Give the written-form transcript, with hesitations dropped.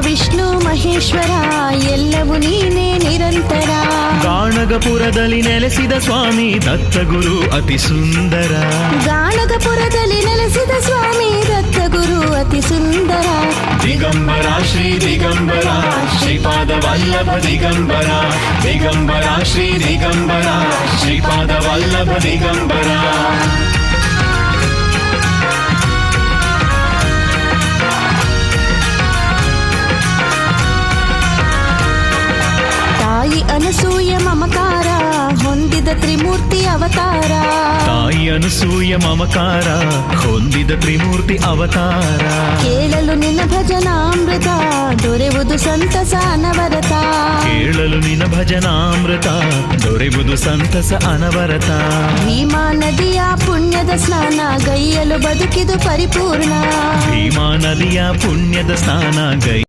ವಿಷ್ಣು ಮಹೇಶ್ವರ ಎಲ್ಲವೂ ನೀನೇ ನಿರಂತರ. ಗಾಣಗಪುರದಲ್ಲಿ ನೆಲೆಸಿದ ಸ್ವಾಮಿ ದತ್ತಗುರು ಅತಿ ಸುಂದರ. ಗಾಣಗಪುರದಲ್ಲಿ ನೆಲೆಸಿದ ಸ್ವಾಮಿ ದತ್ತಗುರು ಅತಿ ಸುಂದರ. ದಿಗಂಬರ ಶ್ರೀ ದಿಗಂಬರ ಶ್ರೀಪಾದ ವಲ್ಲಭ ದಿಗಂಬರ. ದಿಗಂಬರ ಶ್ರೀ ದಿಗಂಬರ ಶ್ರೀಪಾದ ವಲ್ಲಭ ದಿಗಂಬರ. ತಾಯಿ ಅನಸೂಯ ಮಮಕಾರ ಹೊಂದಿದ ತ್ರಿಮೂರ್ತಿ ಅವತಾರ. ತಾಯಿ ಅನಸೂಯ ಮಮಕಾರ ಹೊಂದಿದ ತ್ರಿಮೂರ್ತಿ ಅವತಾರ. ಕೇಳಲು ನಿನ್ನ ಭಜನಾಮೃತ ದೊರೆಯುವುದು ಸಂತಸ ಅನವರತ. ಕೇಳಲು ನಿನ್ನ ಭಜನಾಮೃತ ದೊರೆಯುವುದು ಸಂತಸ ಅನವರತ. ಭೀಮಾ ನದಿಯ ಪುಣ್ಯದ ಸ್ನಾನ ಗೈಯಲು ಬದುಕಿದು ಪರಿಪೂರ್ಣ. ಭೀಮಾ ನದಿಯ ಪುಣ್ಯದ ಸ್ನಾನ ಗೈ